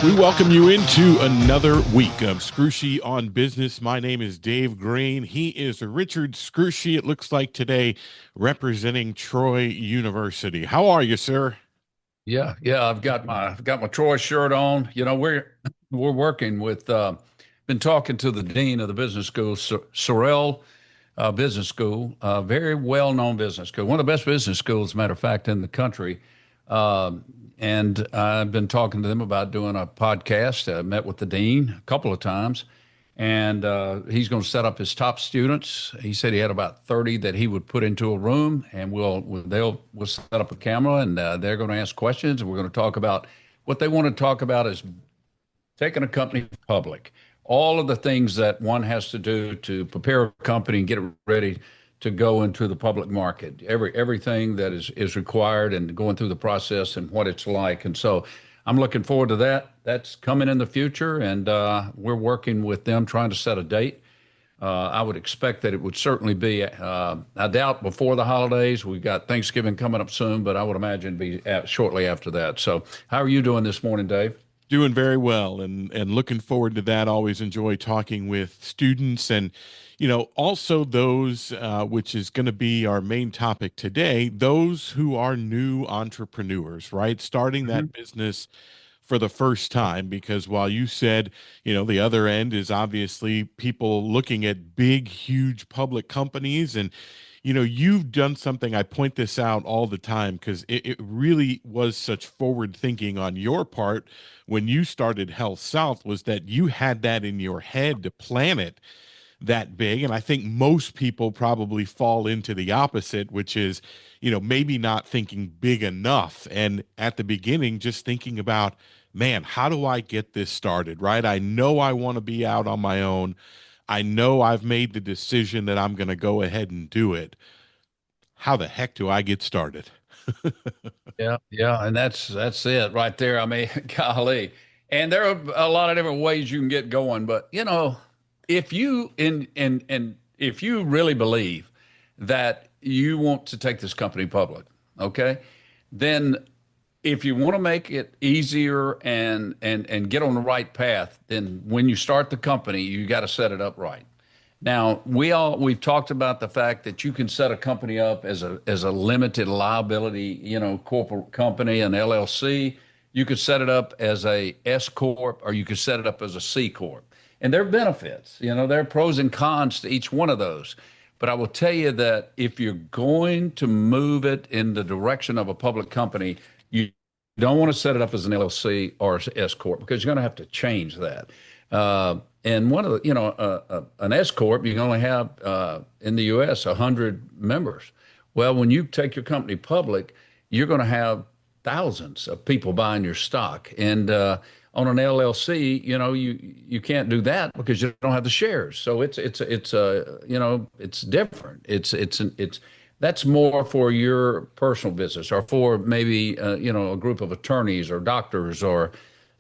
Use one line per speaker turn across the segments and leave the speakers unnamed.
We welcome you into another week of Scrushy on Business. My name is Dave Greene. He is Richard Scrushy, it looks like today, representing Troy University. How are you, sir?
Yeah. I've got my Troy shirt on. We're working with been talking to the dean of the business school, Sorrell Business School, very well known business school, one of the best business schools, as a matter of fact, in the country. And I've been talking to them about doing a podcast. I met with the dean a couple of times, and he's going to set up his top students. He said he had about 30 that he would put into a room, and we'll set up a camera, and they're going to ask questions, and we're going to talk about what they want to talk about is taking a company public, all of the things that one has to do to prepare a company and get it ready to go into the public market, everything that is required and going through the process and what it's like. And so I'm looking forward to that. That's coming in the future, and we're working with them trying to set a date. I would expect that it would certainly be, I doubt before the holidays. We've got Thanksgiving coming up soon, but I would imagine be shortly after that. So how are you doing this morning, Dave?
Doing very well and looking forward to that. Always enjoy talking with students and, also those, which is going to be our main topic today, those who are new entrepreneurs, right? Starting that business for the first time, because while you said, the other end is obviously people looking at big, huge public companies and you've done something. I point this out all the time because it really was such forward thinking on your part when you started Health South, was that you had that in your head to plan it that big. And I think most people probably fall into the opposite, which is, maybe not thinking big enough. And at the beginning, just thinking about, man, how do I get this started, right? I know I want to be out on my own. I know I've made the decision that I'm going to go ahead and do it. How the heck do I get started?
Yeah, and that's it right there. I mean, golly. And there are a lot of different ways you can get going, but if you and if you really believe that you want to take this company public, okay, then if you want to make it easier and get on the right path, then when you start the company, you got to set it up right. Now, we've talked about the fact that you can set a company up as a limited liability, corporate company, an LLC. You could set it up as a S-Corp, or you could set it up as a C-Corp. And there are benefits, there are pros and cons to each one of those. But I will tell you that if you're going to move it in the direction of a public company, you don't want to set it up as an LLC or S corp, because you're going to have to change that. And one of the, an S corp, you can only have in the U.S. 100 members. Well, when you take your company public, you're going to have thousands of people buying your stock. And on an LLC, you can't do that because you don't have the shares. So it's different. It's that's more for your personal business, or for maybe a group of attorneys or doctors, or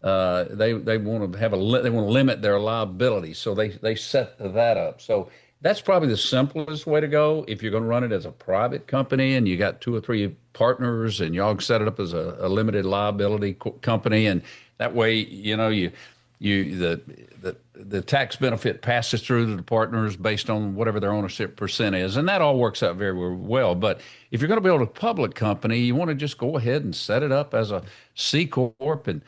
they want to they want to limit their liability, so they set that up. So that's probably the simplest way to go if you're going to run it as a private company and you got two or three partners and y'all set it up as a limited liability company, and that way you the tax benefit passes through to the partners based on whatever their ownership percent is, and that all works out very, very well. But if you're going to build a public company, you want to just go ahead and set it up as a C corp. And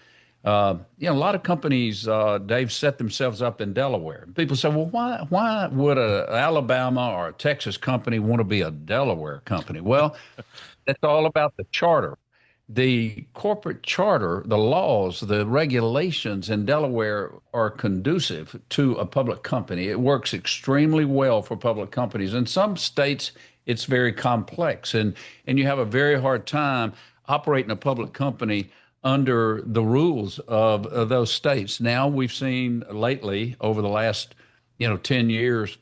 a lot of companies, Dave, set themselves up in Delaware. People say, well, why would a Alabama or a Texas company want to be a Delaware company? Well, that's all about the charter. The corporate charter, the laws, the regulations in Delaware are conducive to a public company. It works extremely well for public companies. In some states, it's very complex, and you have a very hard time operating a public company under the rules of those states. Now we've seen lately over the last 10 years,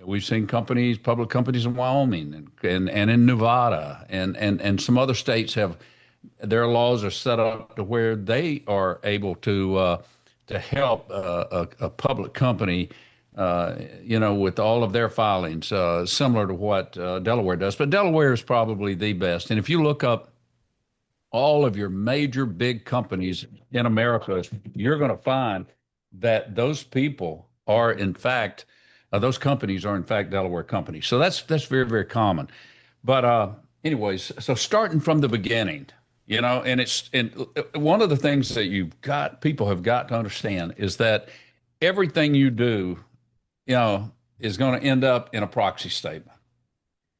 we've seen public companies in Wyoming and in Nevada, and some other states have their laws are set up to where they are able to help a public company, with all of their filings, similar to what Delaware does. But Delaware is probably the best. And if you look up all of your major big companies in America, you're going to find that those people are in fact, those companies are in fact Delaware companies. So that's very, very common. But anyways, so starting from the beginning, and one of the things that people have got to understand is that everything you do, you know, is going to end up in a proxy statement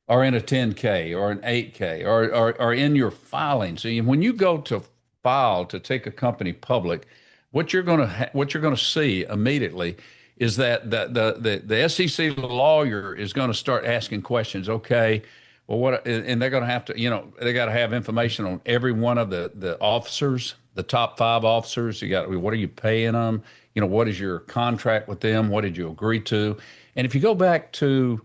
or in a 10K or an 8K or in your filing. So when you go to file to take a company public, what you're going to see immediately is that the SEC lawyer is going to start asking questions. Okay, well, and they're going to have to, they got to have information on every one of the officers, the top five officers. You got, what are you paying them? What is your contract with them? What did you agree to? And if you go back to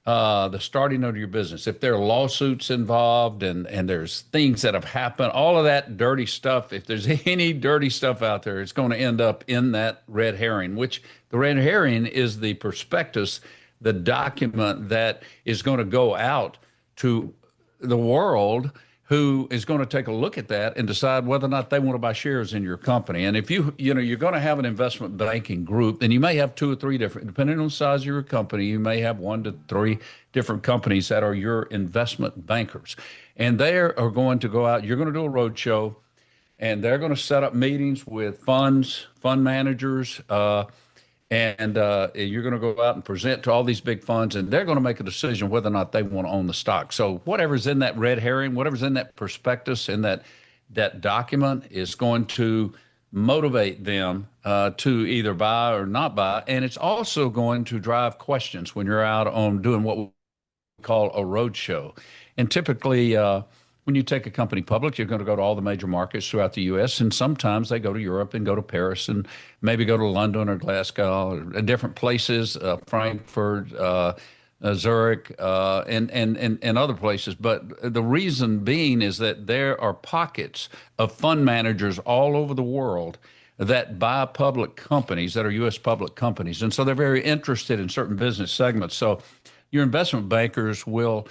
the starting of your business, if there are lawsuits involved and there's things that have happened, all of that dirty stuff, if there's any dirty stuff out there, it's going to end up in that red herring, which the red herring is the prospectus, the document that is going to go out to the world who is going to take a look at that and decide whether or not they want to buy shares in your company. And if you're going to have an investment banking group, and you may have two or three different, depending on the size of your company, you may have one to three different companies that are your investment bankers. And they are going to go out, you're going to do a roadshow, and they're going to set up meetings with fund managers, and you're going to go out and present to all these big funds, and they're going to make a decision whether or not they want to own the stock. So whatever's in that red herring, whatever's in that prospectus, in that document is going to motivate them to either buy or not buy. And it's also going to drive questions when you're out on doing what we call a roadshow. And typically, when you take a company public, you're going to go to all the major markets throughout the U.S., and sometimes they go to Europe and go to Paris and maybe go to London or Glasgow or different places, Frankfurt, Zurich, and other places. But the reason being is that there are pockets of fund managers all over the world that buy public companies that are U.S. public companies. And so they're very interested in certain business segments. So your investment bankers will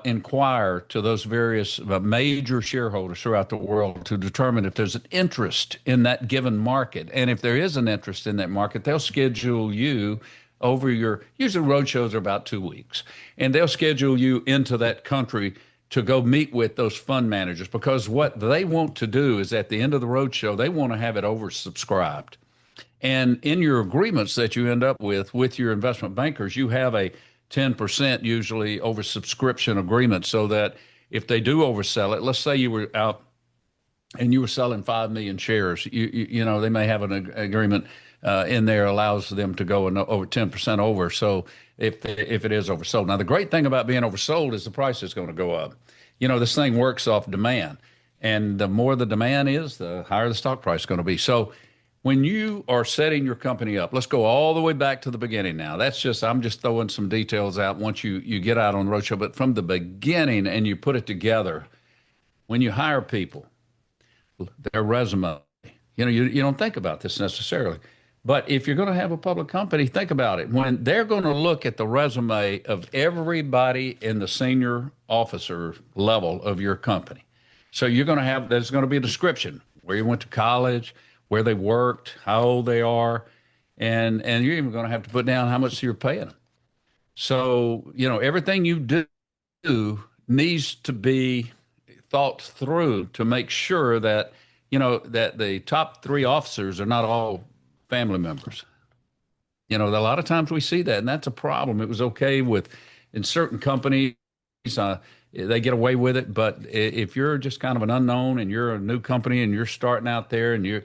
inquire to those various major shareholders throughout the world to determine if there's an interest in that given market. And if there is an interest in that market, they'll schedule you usually roadshows are about 2 weeks, and they'll schedule you into that country to go meet with those fund managers, because what they want to do is at the end of the roadshow, they want to have it oversubscribed. And in your agreements that you end up with your investment bankers, you have a 10% usually oversubscription agreement, so that if they do oversell it, let's say you were out and you were selling 5 million shares, they may have an agreement in there allows them to go over 10% over. So if it is oversold. Now, the great thing about being oversold is the price is going to go up. This thing works off demand. And the more the demand is, the higher the stock price is going to be. So when you are setting your company up, let's go all the way back to the beginning now. I'm just throwing some details out once you get out on the roadshow, but from the beginning and you put it together, when you hire people, their resume, you don't think about this necessarily. But if you're going to have a public company, think about it. When they're going to look at the resume of everybody in the senior officer level of your company. So there's going to be a description, where you went to college, where they worked, how old they are, and you're even going to have to put down how much you're paying them. So, everything you do needs to be thought through to make sure that, that the top three officers are not all family members. A lot of times we see that, and that's a problem. It was okay in certain companies, they get away with it. But if you're just kind of an unknown and you're a new company and you're starting out there and you're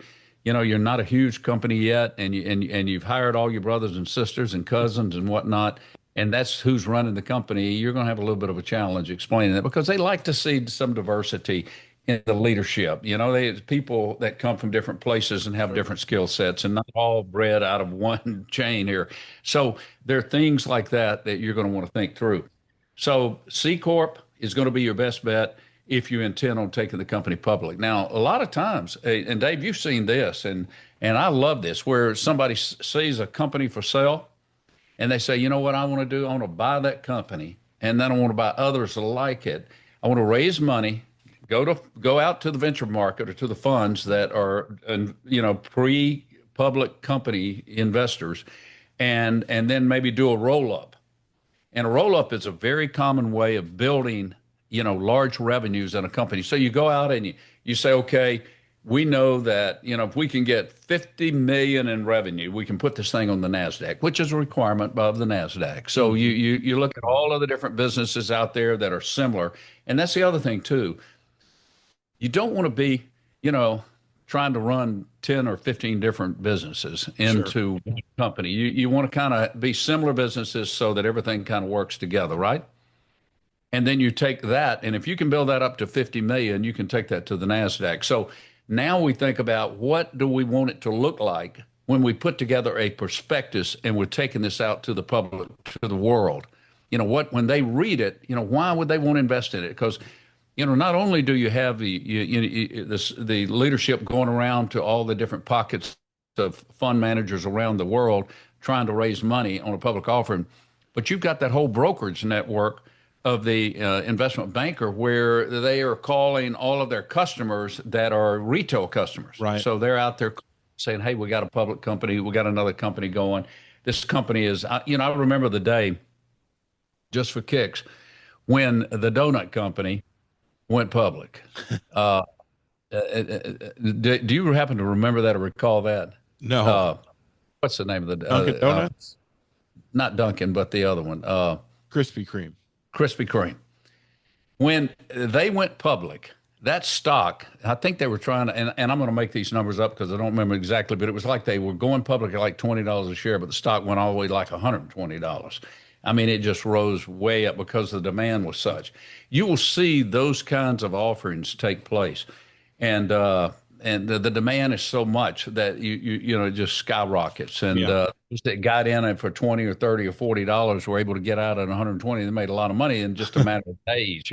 not a huge company yet, and you've hired all your brothers and sisters and cousins and whatnot, and that's who's running the company, you're going to have a little bit of a challenge explaining that, because they like to see some diversity in the leadership. They people that come from different places and have different skill sets, and not all bred out of one chain here. So there are things like that you're going to want to think through. So C-Corp is going to be your best bet if you intend on taking the company public. Now, a lot of times, and Dave, you've seen this, and I love this, where somebody sees a company for sale and they say, you know what I want to do? I want to buy that company, and then I want to buy others like it. I want to raise money, go out to the venture market or to the funds that are, pre-public company investors, and then maybe do a roll up. And a roll up is a very common way of building, large revenues in a company. So you go out and you say, okay, we know that, if we can get 50 million in revenue, we can put this thing on the NASDAQ, which is a requirement of the NASDAQ. So
Hmm.
you look at all of the different businesses out there that are similar. And that's the other thing too. You don't want to be, you know, trying to run 10 or 15 different businesses
Sure.
into one company. You want to kind of be similar businesses so that everything kind of works together, right? And then you take that, and if you can build that up to 50 million, you can take that to the NASDAQ. So now we think about what do we want it to look like when we put together a prospectus and we're taking this out to the public, to the world. When they read it, why would they want to invest in it? Because, not only do you have the leadership going around to all the different pockets of fund managers around the world trying to raise money on a public offering, but you've got that whole brokerage network of the investment banker where they are calling all of their customers that are retail customers.
Right.
So they're out there saying, hey, we got a public company, we got another company going. This company is, I remember the day, just for kicks, when the donut company went public. Uh, do you happen to remember that or recall that?
No.
Uh, what's the name of the,
Dunkin' Donuts,
not Dunkin', but the other one,
Krispy Kreme.
Krispy Kreme. When they went public, that stock, I think they were trying to, and I'm going to make these numbers up because I don't remember exactly, but it was like they were going public at like $20 a share, but the stock went all the way to like $120. I mean, it just rose way up because the demand was such. You will see those kinds of offerings take place, and the demand is so much that it just skyrockets. And
Yeah.
those that got in it for 20 or 30 or $40 were able to get out at 120. They made a lot of money in just a matter of days.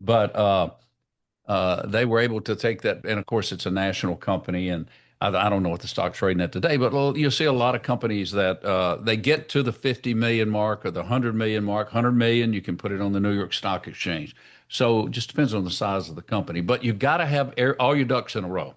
But they were able to take that, and of course, it's a national company, and I don't know what the stock's trading at today, but you'll see a lot of companies that they get to the 50 million mark or the 100 million mark. 100 million, you can put it on the New York Stock Exchange. So it just depends on the size of the company, but you got to have all your ducks in a row.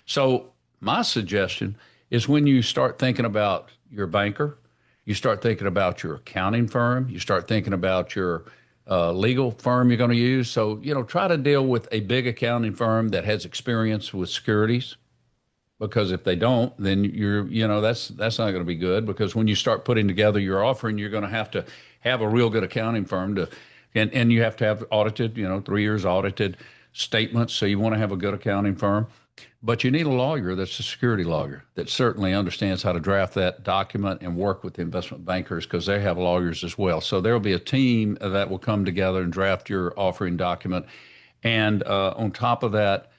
So my suggestion is when you start thinking about your banker, you start thinking about your accounting firm, you start thinking about your legal firm you're going to use. So, try to deal with a big accounting firm that has experience with securities, because if they don't, then that's not going to be good, because when you start putting together your offering, you're going to have a real good accounting firm and you have to have audited, 3 years audited statements. So you want to have a good accounting firm. But you need a lawyer that's a security lawyer that certainly understands how to draft that document and work with the investment bankers, because they have lawyers as well. So there will be a team that will come together and draft your offering document. And on top of that,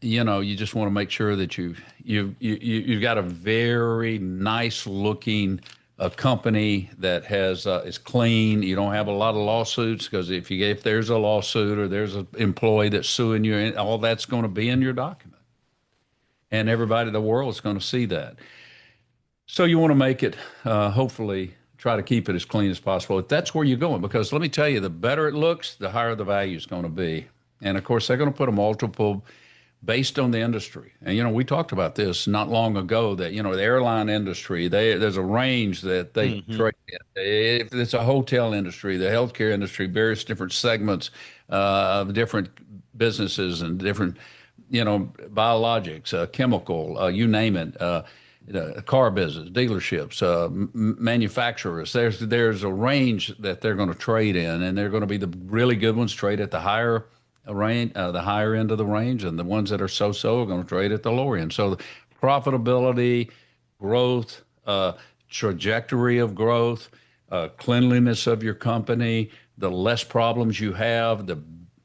you just want to make sure that you've got a very nice looking company that is clean. You don't have a lot of lawsuits, because if there's a lawsuit or there's an employee that's suing you, all that's going to be in your document, and everybody in the world is going to see that. So you want to make it, hopefully, try to keep it as clean as possible. If that's where you're going, because let me tell you, the better it looks, the higher the value is going to be. And of course, they're going to put a multiple based on the industry. And, we talked about this not long ago that, the airline industry, there's a range that they
Hmm.
trade in. If it's a hotel industry, the healthcare industry, various different segments of different businesses and different, biologics, chemical, you name it. The car business, dealerships, manufacturers. There's a range that they're going to trade in, and they're going to be the really good ones trade at the higher range, the higher end of the range, and the ones that are so-so are going to trade at the lower end. So the profitability, growth, trajectory of growth, cleanliness of your company, the less problems you have,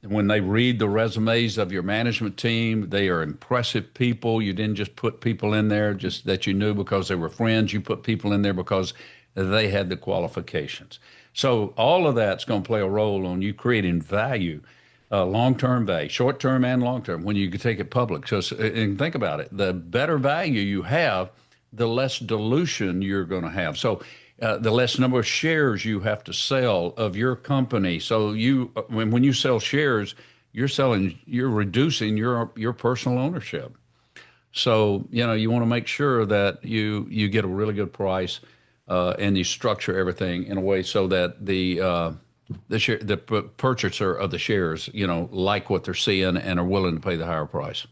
when they read the resumes of your management team, they are impressive people. You didn't just put people in there just that you knew because they were friends. You put people in there because they had the qualifications. So all of that's going to play a role on you creating value, long-term value, short-term and long-term, when you take it public. So, and think about it, the better value you have, the less dilution you're going to have. So the less number of shares you have to sell of your company. So when you sell shares, you're reducing your personal ownership. So, you want to make sure that you get a really good price, and you structure everything in a way so that the purchaser of the shares, like what they're seeing and are willing to pay the higher price.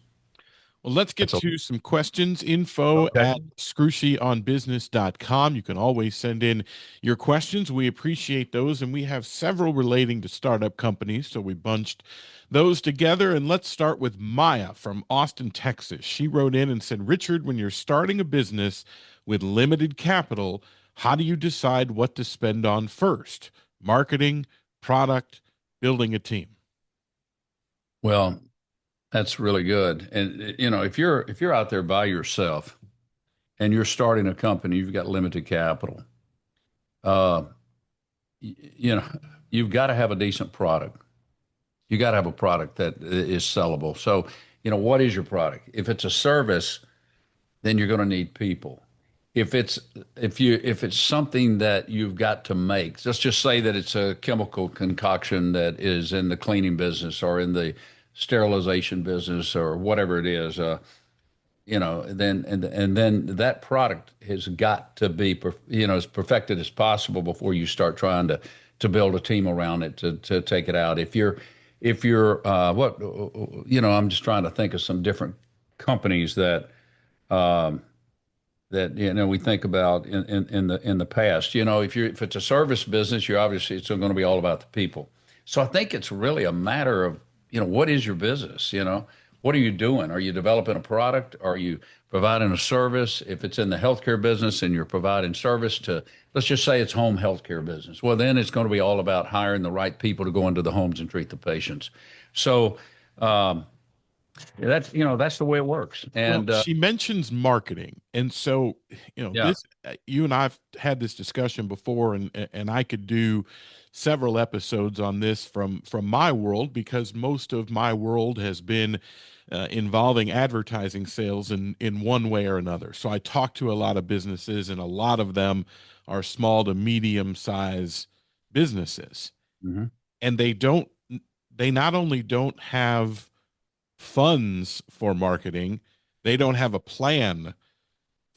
Well, let's get
That's a,
to some questions. Info
okay.
at scrushyonbusiness.com. You can always send in your questions. We appreciate those, and we have several relating to startup companies, so we bunched those together. And let's start with Maya from Austin, Texas. She wrote in and said, Richard, when you're starting a business with limited capital, how do you decide what to spend on first? Marketing, product, building a team?
Well, that's really good. And if you're out there by yourself and you're starting a company, you've got limited capital. Uh, you know, you've got to have a decent product. You got to have a product that is sellable. So, what is your product? If it's a service, then you're going to need people. If it's if it's something that you've got to make, let's just say that it's a chemical concoction that is in the cleaning business or in the sterilization business or whatever it is, then that product has got to be as perfected as possible before you start trying to build a team around it to take it out. If you're what I'm just trying to think of some different companies um, that we think about in the past. If it's a service business, you're obviously it's going to be all about the people. So I think it's really a matter of what is your business? What are you doing? Are you developing a product? Are you providing a service? If it's in the healthcare business and you're providing service to, let's just say it's home healthcare business, well then it's going to be all about hiring the right people to go into the homes and treat the patients. So um, that's the way it works.
Well,
And
she mentions marketing. And so,
yeah.
this you and I've had this discussion before, and I could do several episodes on this from my world, because most of my world has been involving advertising sales in one way or another. So I talk to a lot of businesses, and a lot of them are small to medium size businesses.
Mhm.
And they not only don't have funds for marketing, they don't have a plan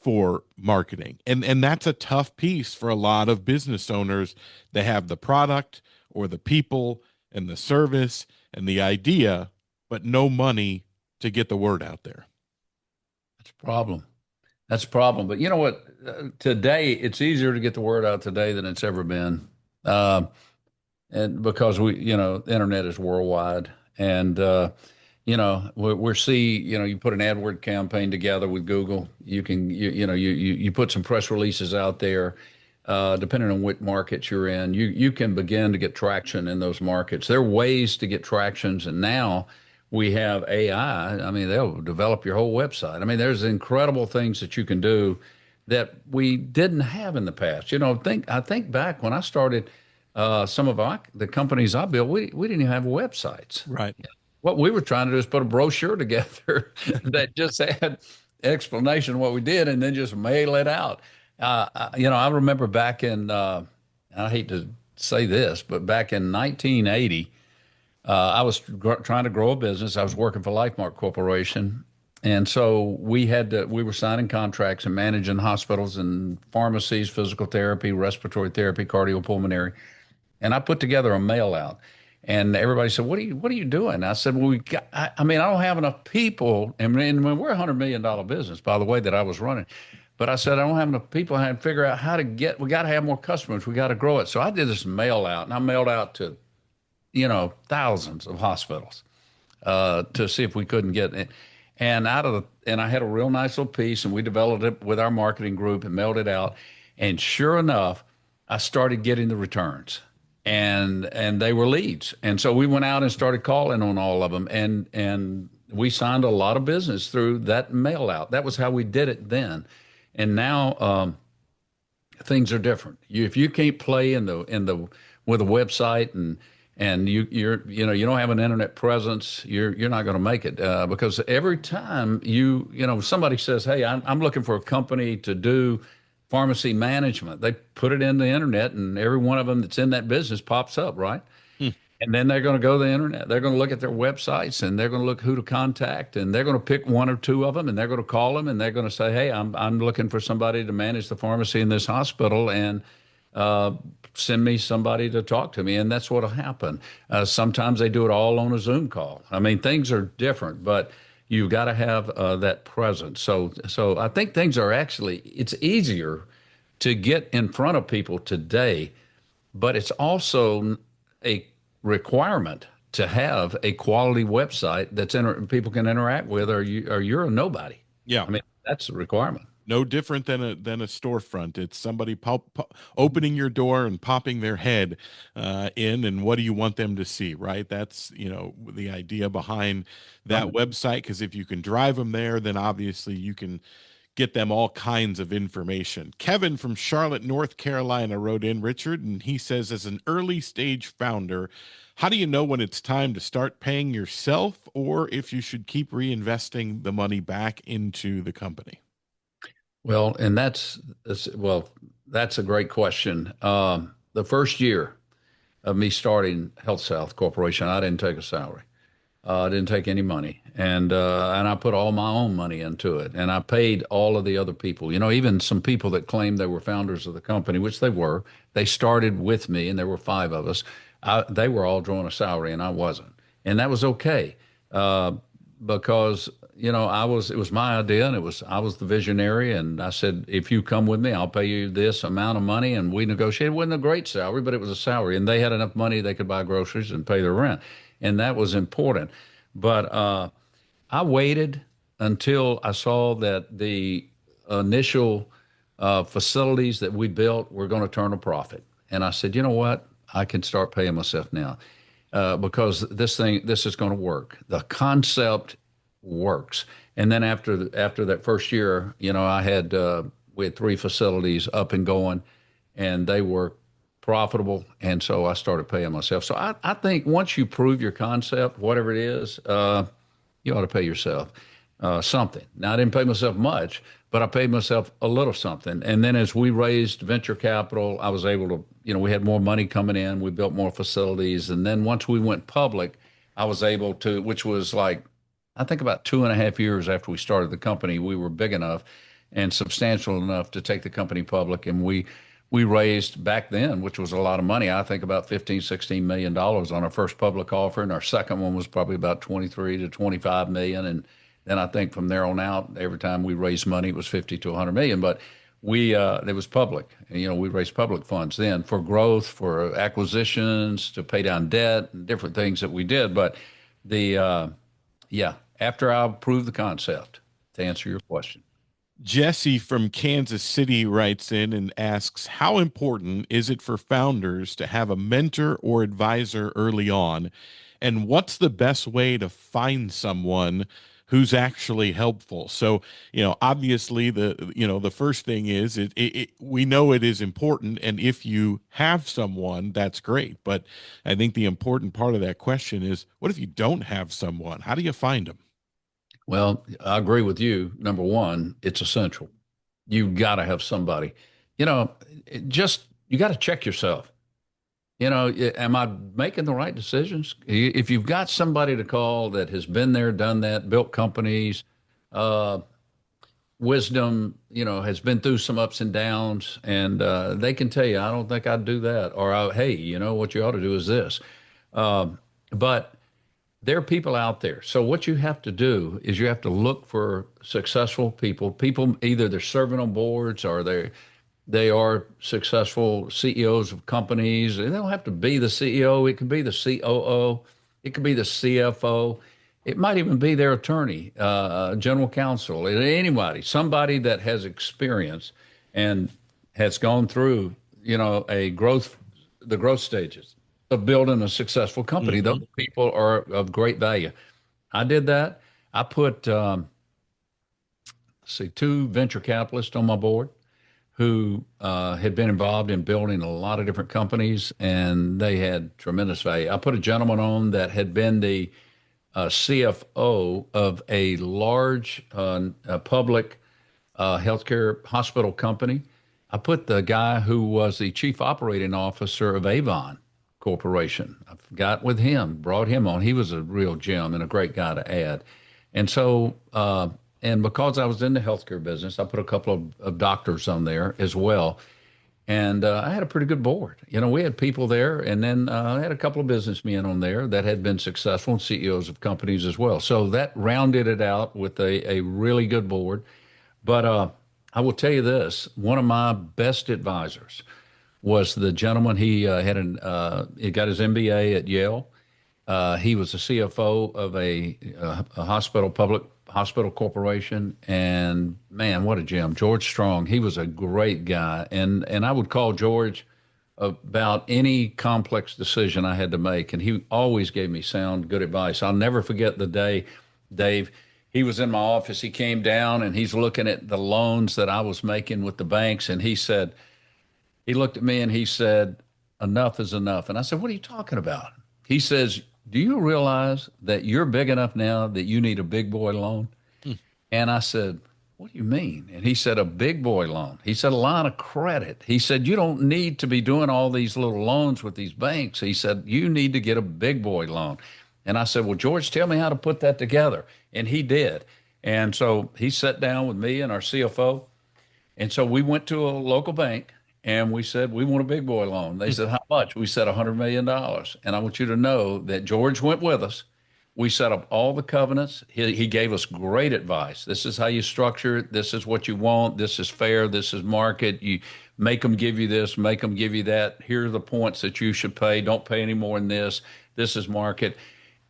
for marketing. And that's a tough piece for a lot of business owners. They have the product or the people and the service and the idea, but no money to get the word out there.
That's a problem. That's a problem. But you know what? Today, it's easier to get the word out today than it's ever been. Um, and because the internet is worldwide. And, you put an AdWord campaign together with Google. You put some press releases out there, depending on what markets you're in. You can begin to get traction in those markets. There are ways to get tractions. And now, we have AI. I mean, they'll develop your whole website. I mean, there's incredible things that you can do that we didn't have in the past. I think back when I started, some of the companies I built, we didn't even have websites.
Right.
What we were trying to do is put a brochure together that just had explanation of what we did, and then just mail it out. I remember back in, I hate to say this, but back in 1980. I was trying to grow a business. I was working for LifeMark Corporation. And so we were signing contracts and managing hospitals and pharmacies, physical therapy, respiratory therapy, cardiopulmonary. And I put together a mail out. And everybody said, what are you doing? I said, well, I mean, I don't have enough people. And we're a $100 million business, by the way, that I was running. But I said, I don't have enough people. I had to figure out we got to have more customers. We got to grow it. So I did this mail out, and I mailed out to thousands of hospitals, to see if we couldn't get it. And I had a real nice little piece, and we developed it with our marketing group and mailed it out. And sure enough, I started getting the returns, and they were leads. And so we went out and started calling on all of them, and we signed a lot of business through that mail out. That was how we did it then. And now, things are different. If you can't play in the with a website, and you don't have an internet presence, you're not going to make it, because every time somebody says, hey, I'm looking for a company to do pharmacy management, they put it in the internet, and every one of them that's in that business pops up, right?
Hmm.
And then they're going to go to the internet. They're going to look at their websites and they're going to look who to contact and they're going to pick one or two of them and they're going to call them and they're going to say, "Hey, I'm looking for somebody to manage the pharmacy in this hospital and uh, send me somebody to talk to me." And that's what'll happen. Sometimes they do it all on a Zoom call. I mean, things are different, but you've got to have that presence. So I think things are actually it's easier to get in front of people today, but it's also a requirement to have a quality website that's people can interact with, or you're a nobody.
Yeah.
I mean, that's a requirement.
No different than a storefront. It's somebody opening your door and popping their head in, and what do you want them to see, right? That's the idea behind that
Right.
website. Because if you can drive them there, then obviously you can get them all kinds of information. Kevin from Charlotte, North Carolina wrote in, Richard, and he says, as an early stage founder, how do you know when it's time to start paying yourself or if you should keep reinvesting the money back into the company?
Well, and that's a great question. The first year of me starting Health South Corporation, I didn't take a salary. I didn't take any money, and I put all my own money into it, and I paid all of the other people. Even some people that claimed they were founders of the company, which they were. They started with me, and there were five of us. They were all drawing a salary, and I wasn't, and that was okay, uh, because it was my idea, and I was the visionary, and I said, if you come with me, I'll pay you this amount of money, and we negotiated. It wasn't a great salary, but it was a salary, and they had enough money they could buy groceries and pay their rent, and that was important. But I waited until I saw that the initial facilities that we built were going to turn a profit. And I said, you know what? I can start paying myself now because this is going to work. The concept works. And then after that first year, we had three facilities up and going, and they were profitable. And so I started paying myself. So I think once you prove your concept, whatever it is, you ought to pay yourself something. Now, I didn't pay myself much, but I paid myself a little something. And then as we raised venture capital, I was able to, we had more money coming in. We built more facilities. And then once we went public, I was able to, which was like, I think about 2.5 years after we started the company, we were big enough and substantial enough to take the company public. And we raised back then, which was a lot of money. I think about 15, $16 million on our first public offering. Our second one was probably about 23 to 25 million. And then I think from there on out, every time we raised money, it was 50 to 100 million. But it was public. And, we raised public funds then for growth, for acquisitions, to pay down debt, and different things that we did. But yeah, after I proved the concept, to answer your question.
Jesse from Kansas City writes in and asks, how important is it for founders to have a mentor or advisor early on? And what's the best way to find someone who's actually helpful? So, obviously the first thing is we know it is important. And if you have someone, that's great. But I think the important part of that question is, what if you don't have someone? How do you find them?
Well, I agree with you. Number one, it's essential. You got to have somebody. You got to check yourself. Am I making the right decisions? If you've got somebody to call that has been there, done that, built companies, uh, wisdom, has been through some ups and downs, and they can tell you, I don't think I'd do that, or hey, what you ought to do is this. But there are people out there. So what you have to do is you have to look for successful people. People either they're serving on boards or they are successful CEOs of companies. They don't have to be the CEO. It could be the COO. It could be the CFO. It might even be their attorney, general counsel, anybody, somebody that has experience and has gone through, the growth stages of building a successful company. Those
Hmm.
people are of great value. I did that. I put, let's see, two venture capitalists on my board who had been involved in building a lot of different companies, and they had tremendous value. I put a gentleman on that had been the CFO of a large public healthcare hospital company. I put the guy who was the chief operating officer of Avon. Corporation. I got with him, brought him on. He was a real gem and a great guy to add. And so, and because I was in the healthcare business, I put a couple of doctors on there as well. And I had a pretty good board. We had people there, and then I had a couple of businessmen on there that had been successful, and CEOs of companies as well. So that rounded it out with a really good board. But I will tell you this, one of my best advisors was the gentleman. He got his MBA at Yale. He was the CFO of a public hospital corporation, and man, what a gem! George Strong. He was a great guy, and I would call George about any complex decision I had to make, and he always gave me sound, good advice. I'll never forget the day, Dave. He was in my office. He came down and he's looking at the loans that I was making with the banks, and he looked at me and he said, "Enough is enough." And I said, "What are you talking about?" He says, "Do you realize that you're big enough now that you need a big boy loan?" And I said, "What do you mean?" And he said, "A big boy loan." He said, "A line of credit." He said, "You don't need to be doing all these little loans with these banks." He said, "You need to get a big boy loan." And I said, "Well, George, tell me how to put that together." And he did. And so he sat down with me and our CFO. And so we went to a local bank and we said, "We want a big boy loan." They said, "How much?" We said, $100 million. And I want you to know that George went with us. We set up all the covenants. He gave us great advice. This is how you structure it. This is what you want. This is fair. This is market. You make them give you this, make them give you that. Here are the points that you should pay. Don't pay any more than this. This is market.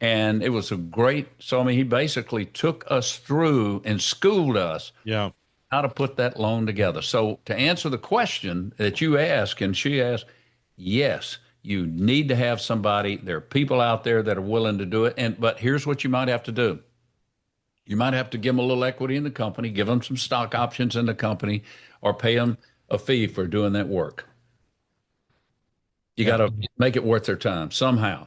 And it was so I mean, he basically took us through and schooled us
Yeah.
how to put that loan together. So to answer the question that you asked and she asked, yes, you need to have somebody. There are people out there that are willing to do it. But here's what you might have to do. You might have to give them a little equity in the company, give them some stock options in the company, or pay them a fee for doing that work. You got to make it worth their time somehow.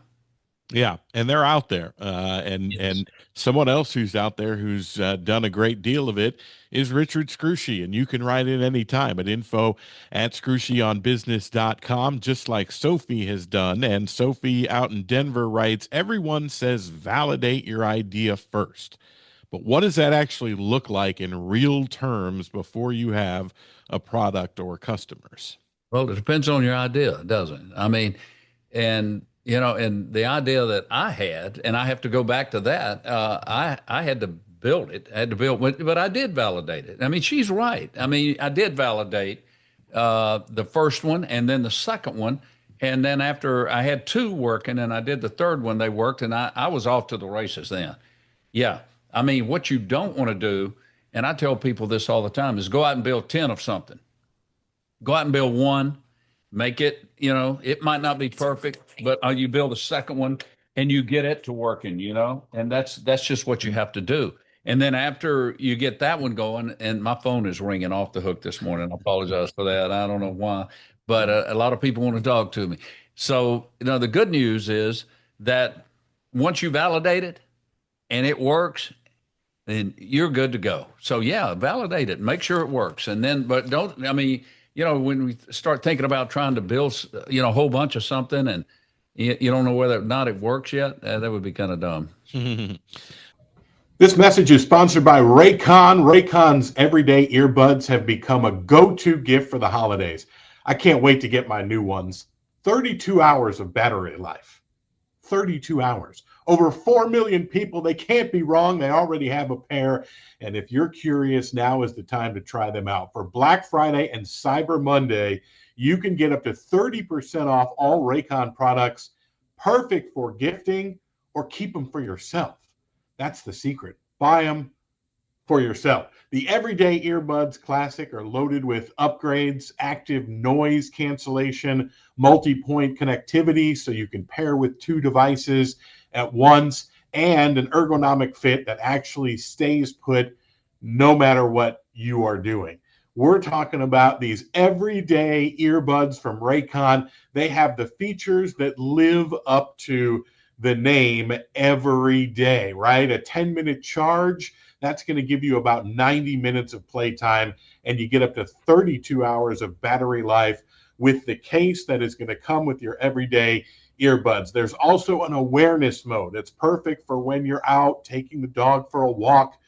Yeah, and they're out there, and someone else who's out there who's done a great deal of it is Richard Scrushy, and you can write in anytime at info@scrushyonbusiness.com, just like Sophie has done. And Sophie out in Denver writes, "Everyone says validate your idea first, but what does that actually look like in real terms before you have a product or customers?"
Well, it depends on your idea, doesn't it? I mean, and the idea that I had, and I have to go back to that. I had to build it. I had to build, but I did validate it. I mean, she's right. I mean, I did validate the first one, and then the second one, and then after I had two working, and I did the third one, they worked, and I was off to the races then. Yeah, I mean, what you don't want to do, and I tell people this all the time, is go out and build 10 of something. Go out and build one, make it, it might not be perfect, but you build a second one and you get it to working, and that's just what you have to do. And then after you get that one going, and my phone is ringing off the hook this morning. I apologize for that. I don't know why, but a lot of people want to talk to me. So, the good news is that once you validate it and it works, then you're good to go. So yeah, validate it, make sure it works. And then, but don't, I mean, when we start thinking about trying to build, a whole bunch of something and you don't know whether or not it works yet, that would be kind of dumb.
This message is sponsored by Raycon. Raycon's everyday earbuds have become a go-to gift for the holidays. I can't wait to get my new ones. 32 hours of battery life. 32 hours. Over 4 million people. They can't be wrong. They already have a pair. And if you're curious, now is the time to try them out. For Black Friday and Cyber Monday, you can get up to 30% off all Raycon products. Perfect for gifting or keep them for yourself. That's the secret. Buy them for yourself. The Everyday Earbuds Classic are loaded with upgrades, active noise cancellation, multi-point connectivity so you can pair with two devices at once, and an ergonomic fit that actually stays put no matter what you are doing. We're talking about these everyday earbuds from Raycon. They have the features that live up to the name every day, right? A 10-minute charge, that's going to give you about 90 minutes of playtime, and you get up to 32 hours of battery life with the case that is going to come with your everyday earbuds. There's also an awareness mode. It's perfect for when you're out taking the dog for a walk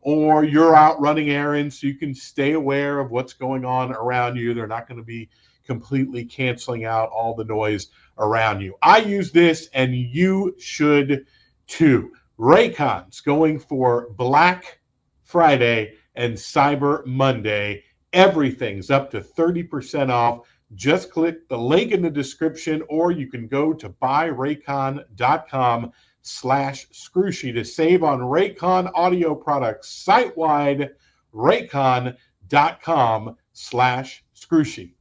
or you're out running errands, so you can stay aware of what's going on around you. They're not going to be completely canceling out all the noise around you. I use this, and you should too. Raycon's going for Black Friday and Cyber Monday. Everything's up to 30% off. Just click the link in the description, or you can go to buyraycon.com/Scrushy to save on Raycon audio products site-wide, raycon.com/Scrushy.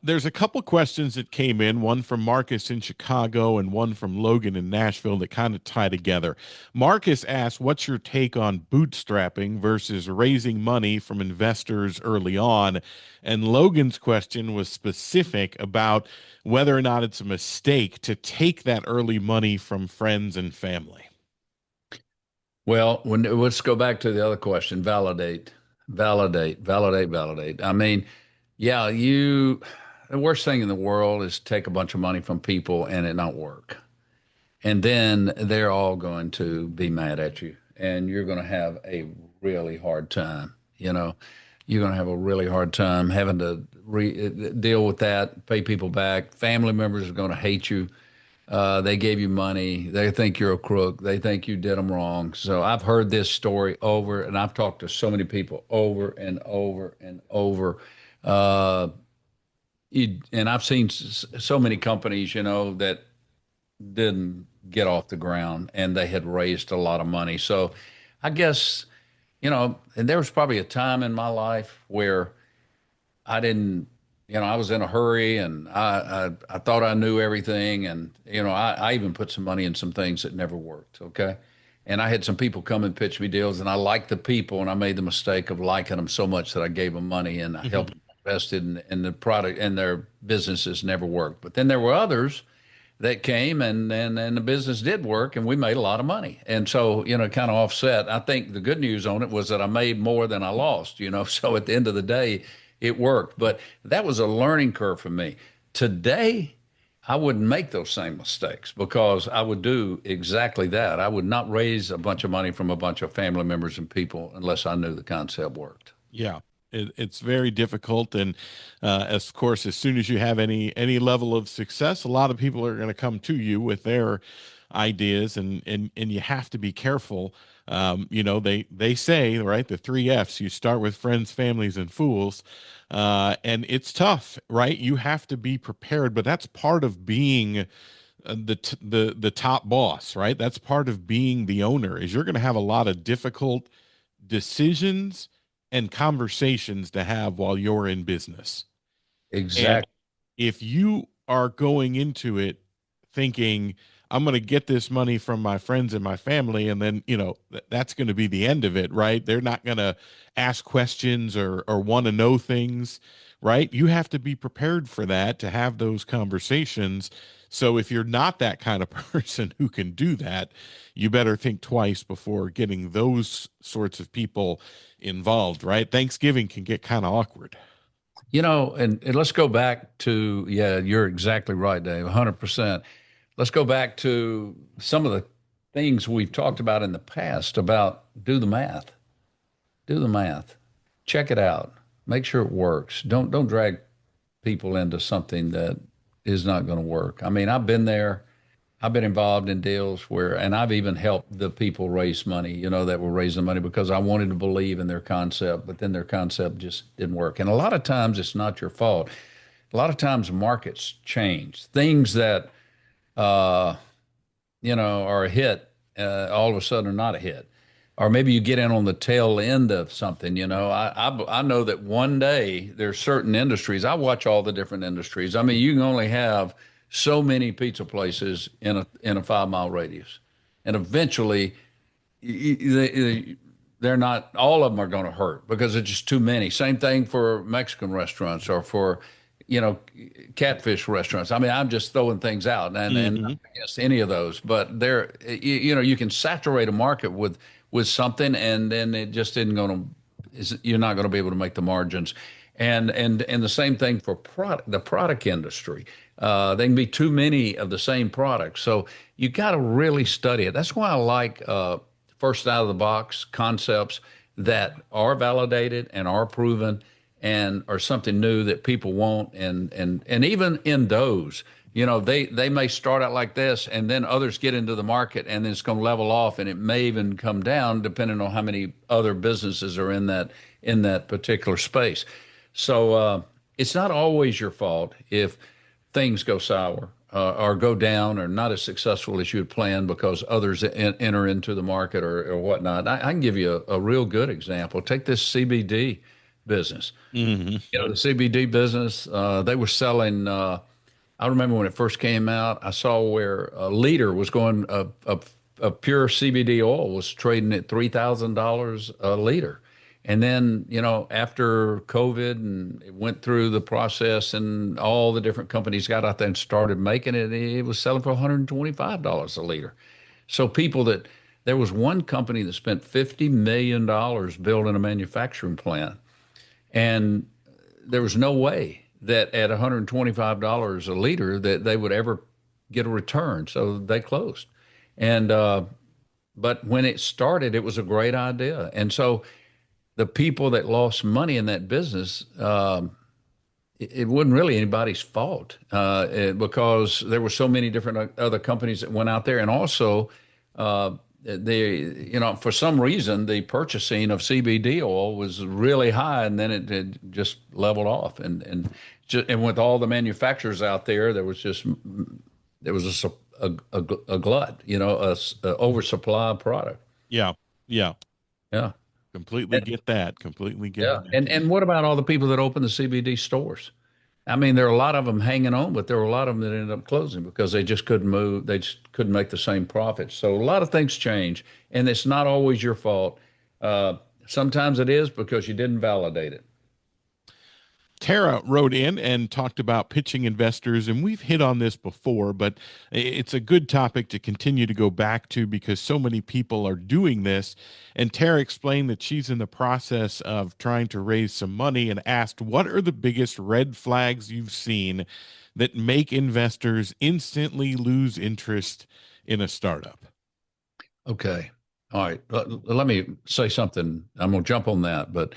There's a couple questions that came in, one from Marcus in Chicago and one from Logan in Nashville, that kind of tie together. Marcus asked, what's your take on bootstrapping versus raising money from investors early on? And Logan's question was specific about whether or not it's a mistake to take that early money from friends and family.
Well, let's go back to the other question. Validate. I mean, yeah, the worst thing in the world is take a bunch of money from people and it not work. And then they're all going to be mad at you and you're going to have a really hard time. You're going to have a really hard time having to deal with that, pay people back. Family members are going to hate you. They gave you money. They think you're a crook. They think you did them wrong. So I've heard this story over, and I've talked to so many people over and over and over. And I've seen so many companies, that didn't get off the ground and they had raised a lot of money. So I guess, and there was probably a time in my life where I didn't, I was in a hurry and I thought I knew everything. And, I even put some money in some things that never worked. Okay. And I had some people come and pitch me deals and I liked the people and I made the mistake of liking them so much that I gave them money and I helped them invested in the product and their businesses never worked. But then there were others that came and the business did work and we made a lot of money. And so, kind of offset. I think the good news on it was that I made more than I lost, so at the end of the day, it worked. But that was a learning curve for me. Today, I wouldn't make those same mistakes because I would do exactly that. I would not raise a bunch of money from a bunch of family members and people unless I knew the concept worked.
Yeah. It's very difficult, and of course, as soon as you have any level of success, a lot of people are going to come to you with their ideas, and you have to be careful. They say, right, the 3 F's. You start with friends, families, and fools, and it's tough, right? You have to be prepared, but that's part of being the top boss, right? That's part of being the owner. Is you're going to have a lot of difficult decisions and conversations to have while you're in business.
Exactly.
And if you are going into it thinking, I'm going to get this money from my friends and my family, and then, that's going to be the end of it, right? They're not going to ask questions or want to know things, right? You have to be prepared for that, to have those conversations. So if you're not that kind of person who can do that, you better think twice before getting those sorts of people involved, right? Thanksgiving can get kind of awkward.
And let's go back to, yeah, you're exactly right, Dave, 100%. Let's go back to some of the things we've talked about in the past about do the math. Do the math. Check it out. Make sure it works. Don't drag people into something that is not going to work. I mean, I've been there. I've been involved in deals and I've even helped the people raise money, that were raising money because I wanted to believe in their concept, but then their concept just didn't work. And a lot of times it's not your fault. A lot of times markets change. Things that, are a hit, all of a sudden are not a hit. Or maybe you get in on the tail end of something, I know that one day there's certain industries. I watch all the different industries. I mean, you can only have so many pizza places in a 5 mile radius, and eventually, they're not. All of them are going to hurt because it's just too many. Same thing for Mexican restaurants or for, catfish restaurants. I mean, I'm just throwing things out, and not against any of those, but you can saturate a market with something, and then it just isn't going to. You're not going to be able to make the margins. And the same thing for the product industry. There can be too many of the same product. So you got to really study it. That's why I like first out of the box concepts that are validated and are proven and are something new that people want. And even in those, they may start out like this and then others get into the market and then it's going to level off and it may even come down depending on how many other businesses are in that particular space. So it's not always your fault if things go sour or go down or not as successful as you had planned because others enter into the market or whatnot. I can give you a real good example. Take this CBD business.
Mm-hmm.
The CBD business, they were selling. I remember when it first came out, I saw where a liter was going, a pure CBD oil was trading at $3,000 a liter. And then, after COVID and it went through the process and all the different companies got out there and started making it, it was selling for $125 a liter. So there was one company that spent $50 million building a manufacturing plant. And there was no way that at $125 a liter that they would ever get a return. So they closed. And, but when it started, it was a great idea. And so the people that lost money in that business, it wasn't really anybody's fault because there were so many different other companies that went out there. And also, for some reason, the purchasing of CBD oil was really high, and then it just leveled off. And with all the manufacturers out there, there was a glut, a oversupply of product.
Yeah. Yeah.
Yeah.
Completely get that. Completely get
Yeah.
that.
And what about all the people that open the CBD stores? I mean, there are a lot of them hanging on, but there were a lot of them that ended up closing because they just couldn't move. They just couldn't make the same profits. So a lot of things change, and it's not always your fault. Sometimes it is because you didn't validate it.
Tara wrote in and talked about pitching investors, and we've hit on this before, but it's a good topic to continue to go back to because so many people are doing this. And Tara explained that she's in the process of trying to raise some money and asked, what are the biggest red flags you've seen that make investors instantly lose interest in a startup?
Okay. All right. Let me say something. I'm going to jump on that, but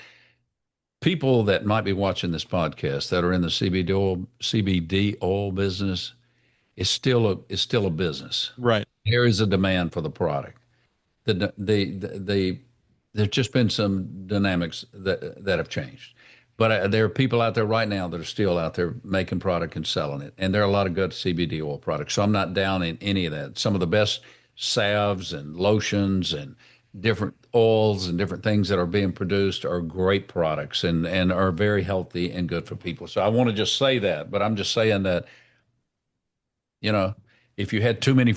people that might be watching this podcast that are in the CBD oil business is still a business.
Right.
There is a demand for the product. There's just been some dynamics that have changed. But there are people out there right now that are still out there making product and selling it. And there are a lot of good CBD oil products. So I'm not down in any of that. Some of the best salves and lotions and different oils and different things that are being produced are great products and are very healthy and good for people. So I want to just say that, but I'm just saying that, if you had too many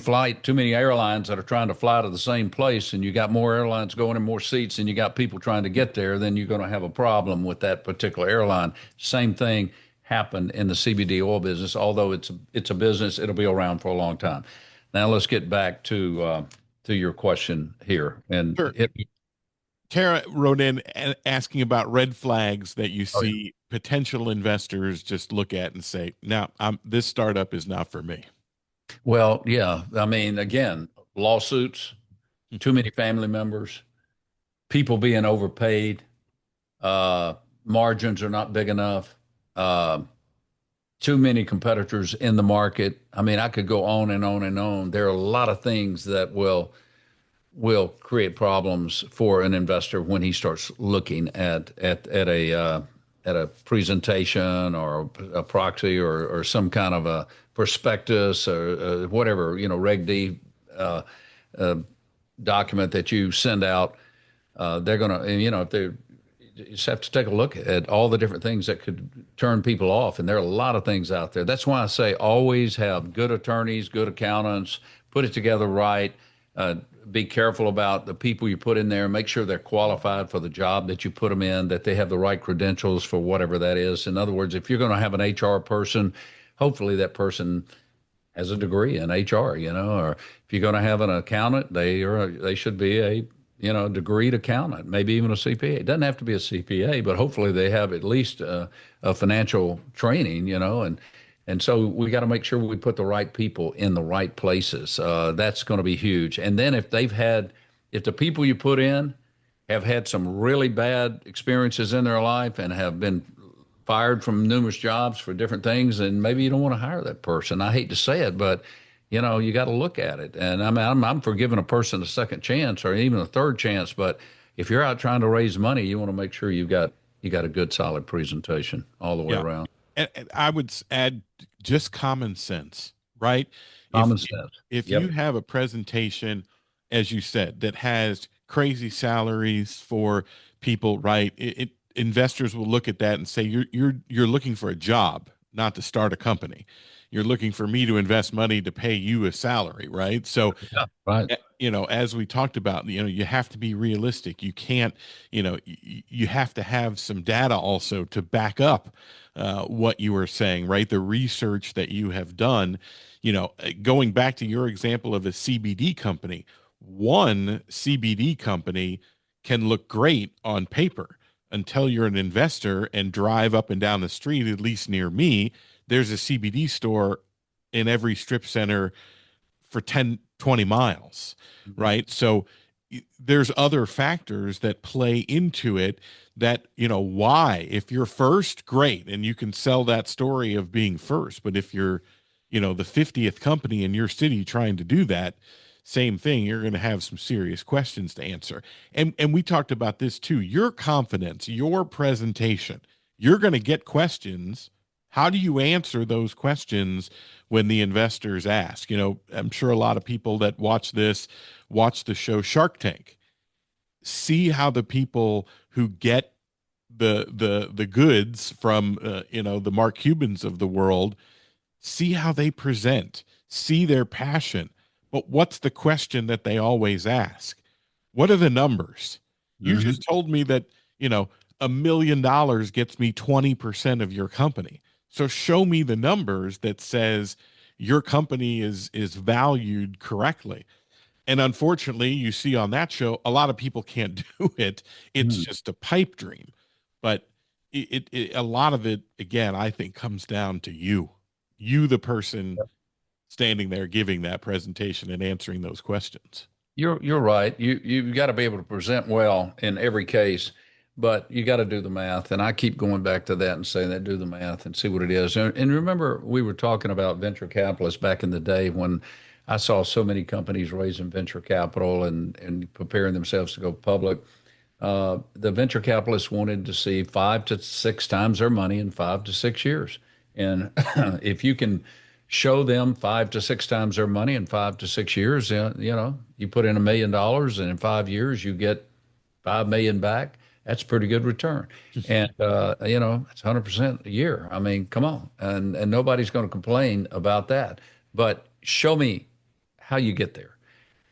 airlines that are trying to fly to the same place and you got more airlines going in more seats and you got people trying to get there, then you're going to have a problem with that particular airline. Same thing happened in the CBD oil business. Although it's a business, it'll be around for a long time. Now let's get back to your question here. And
sure. Tara wrote in asking about red flags that you see potential investors just look at and say, "Now, this startup is not for me."
Well, yeah. I mean, again, lawsuits, too many family members, people being overpaid, margins are not big enough, too many competitors in the market. I mean, I could go on and on and on. There are a lot of things that will create problems for an investor when he starts looking at a presentation or a proxy or some kind of a prospectus or whatever, Reg D document that you send out. They're going to, if they you just have to take a look at all the different things that could turn people off. And there are a lot of things out there. That's why I say always have good attorneys, good accountants, put it together right. Be careful about the people you put in there. Make sure they're qualified for the job that you put them in, that they have the right credentials for whatever that is. In other words, if you're going to have an HR person, hopefully that person has a degree in HR, or if you're going to have an accountant, they should be degreed accountant, maybe even a CPA. It doesn't have to be a CPA, but hopefully they have at least a financial training, and so we got to make sure we put the right people in the right places. That's going to be huge. And then if the people you put in have had some really bad experiences in their life and have been fired from numerous jobs for different things, and maybe you don't want to hire that person. I hate to say it, but you got to look at it. And I mean, I'm for giving a person a second chance or even a third chance, but if you're out trying to raise money, you want to make sure you got a good solid presentation all the way
Yeah.
around.
And I would add just common sense, right? If
Common sense.
if you
Yep.
have a presentation, as you said, that has crazy salaries for people, right? Investors will look at that and say you're looking for a job, not to start a company. You're looking for me to invest money to pay you a salary, right? So
Yeah. Right.
as we talked about, you have to be realistic. You can't, you have to have some data also to back up what you are saying, right? The research that you have done, going back to your example of a CBD company, one CBD company can look great on paper until you're an investor and drive up and down the street, at least near me, there's a CBD store in every strip center for 10, 20 miles,
Mhm.
right? So there's other factors that play into it that, why, if you're first, great, and you can sell that story of being first. But if you're, the 50th company in your city trying to do that, same thing, you're going to have some serious questions to answer. And we talked about this too. Your confidence, your presentation, you're going to get questions. How do you answer those questions when the investors ask? I'm sure a lot of people that watch this watch the show Shark Tank. See how the people who get the goods from the Mark Cubans of the world, see how they present, see their passion. But what's the question that they always ask? What are the numbers? You
Mhm.
just told me that, $1 million gets me 20% of your company. So show me the numbers that says your company is valued correctly. And unfortunately, you see on that show, a lot of people can't do it. It's
Mhm.
just a pipe dream. But a lot of it, again, I think comes down to you, the person standing there giving that presentation and answering those questions.
You're right. You've got to be able to present well in every case, but you got to do the math. And I keep going back to that and saying that do the math and see what it is. And remember, we were talking about venture capitalists back in the day when I saw so many companies raising venture capital and preparing themselves to go public. The venture capitalists wanted to see 5 to 6 times their money in 5 to 6 years. And if you can show them 5 to 6 times their money in 5 to 6 years, you put in $1 million and in 5 years you get 5 million back. That's a pretty good return. And, it's 100% a year. I mean, come on. And nobody's going to complain about that. But show me how you get there.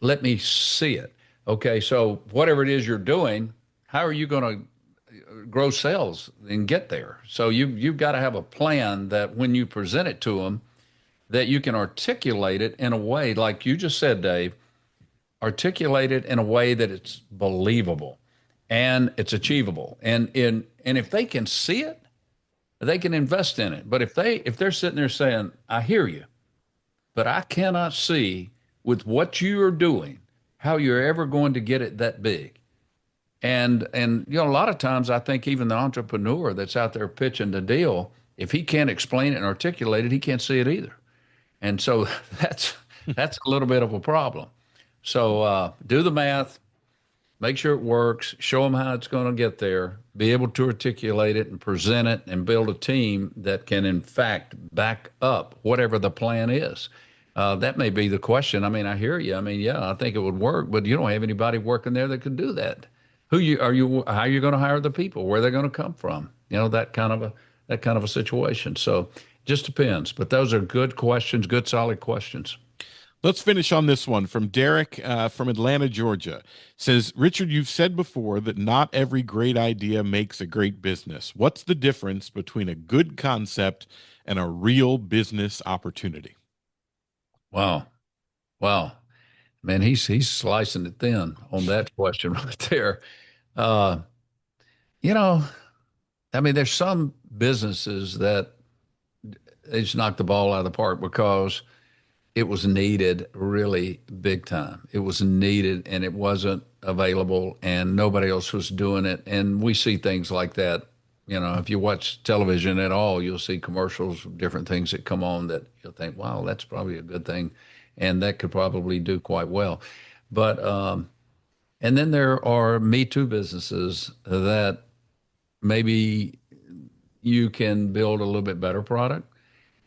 Let me see it. Okay, so whatever it is you're doing, how are you going to grow sales and get there? So you've got to have a plan that when you present it to them, that you can articulate it in a way, like you just said, Dave, articulate it in a way that it's believable and it's achievable. And if they can see it, they can invest in it. But if they're sitting there saying, I hear you, but I cannot see with what you are doing how you're ever going to get it that big. And a lot of times I think even the entrepreneur that's out there pitching the deal, if he can't explain it and articulate it, he can't see it either. And so that's a little bit of a problem. So do the math, make sure it works, show them how it's going to get there, be able to articulate it and present it and build a team that can, in fact, back up whatever the plan is. That may be the question. I mean, I hear you. I mean, yeah, I think it would work, but you don't have anybody working there that could do that. How are you going to hire the people? Where they're going to come from? That kind of a situation. So just depends. But those are good questions, good solid questions.
Let's finish on this one from Derek from Atlanta, Georgia. Says, Richard, you've said before that not every great idea makes a great business. What's the difference between a good concept and a real business opportunity?
Wow. Wow. Man, he's slicing it thin on that question right there. Uh, you know, I mean, there's some businesses that they just knocked the ball out of the park because it was needed really big time. It was needed and it wasn't available and nobody else was doing it. And we see things like that. You know, if you watch television at all, you'll see commercials of different things that come on that you'll think, wow, that's probably a good thing. And that could probably do quite well. But, and then there are Me Too businesses that maybe you can build a little bit better product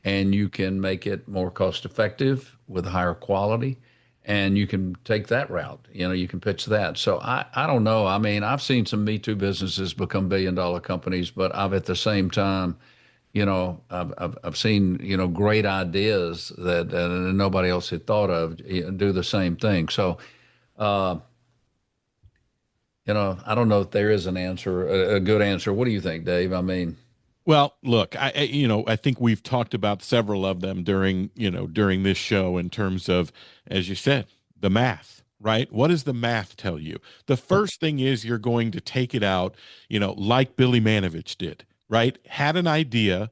and you can make it more cost effective with higher quality and you can take that route. You know, you can pitch that. So I don't know. I mean, I've seen some Me Too businesses become billion-dollar companies, but I've at the same time, I've seen, great ideas that nobody else had thought of, do the same thing. So, uh, I don't know if there is an answer, a good answer. What do you think, Dave? I mean,
Well, look, I think we've talked about several of them during this show in terms of, as you said, the math, right? What does the math tell you? The first thing is you're going to take it out, like Billy Manovich did, right? Had an idea,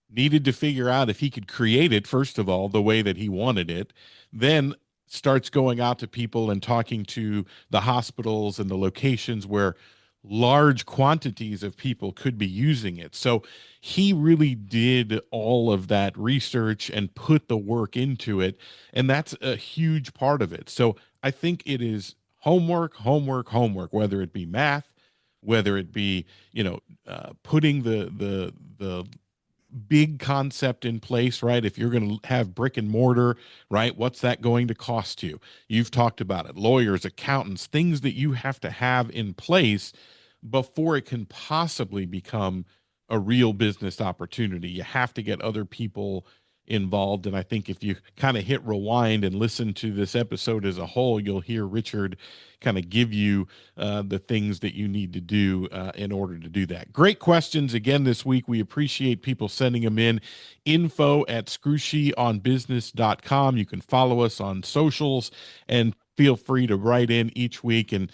needed to figure out if he could create it, first of all, the way that he wanted it, then starts going out to people and talking to the hospitals and the locations where large quantities of people could be using it. So he really did all of that research and put the work into it. And that's a huge part of it. So I think it is homework, homework, homework, whether it be math, whether it be, putting the big concept in place, right? If you're going to have brick and mortar, right? What's that going to cost you? You've talked about it. Lawyers, accountants, things that you have to have in place before it can possibly become a real business opportunity. You have to get other people involved. And I think if you kind of hit rewind and listen to this episode as a whole, you'll hear Richard kind of give you the things that you need to do in order to do that. Great questions again this week. We appreciate people sending them in. info@scrushyonbusiness.com. You can follow us on socials and feel free to write in each week and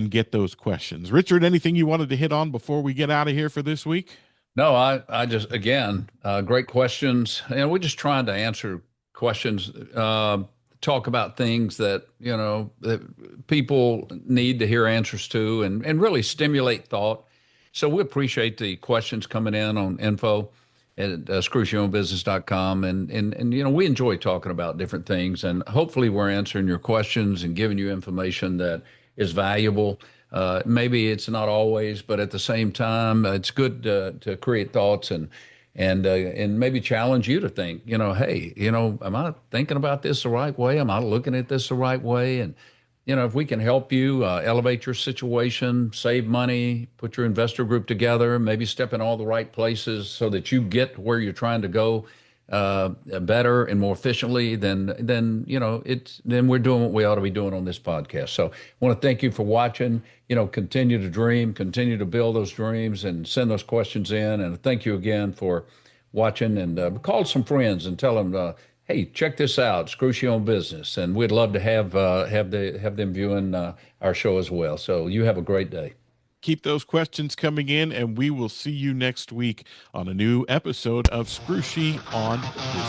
get those questions. Richard, anything you wanted to hit on before we get out of here for this week?
no, I just, again, great questions. And we're just trying to answer questions, talk about things that, that people need to hear answers to and really stimulate thought. So we appreciate the questions coming in on info at scrushyonbusiness.com. And, we enjoy talking about different things. And hopefully we're answering your questions and giving you information that is valuable. Maybe it's not always, but at the same time, it's good to create thoughts and maybe challenge you to think, hey, am I thinking about this the right way? Am I looking at this the right way? And, if we can help you elevate your situation, save money, put your investor group together, maybe step in all the right places so that you get where you're trying to go better and more efficiently, then we're doing what we ought to be doing on this podcast. So I want to thank you for watching. Continue to dream, continue to build those dreams, and send those questions in. And thank you again for watching. And call some friends and tell them, hey, check this out, Scrushy on Business. And we'd love to have them viewing our show as well. So you have a great day.
Keep those questions coming in, and we will see you next week on a new episode of Scrushy on Business.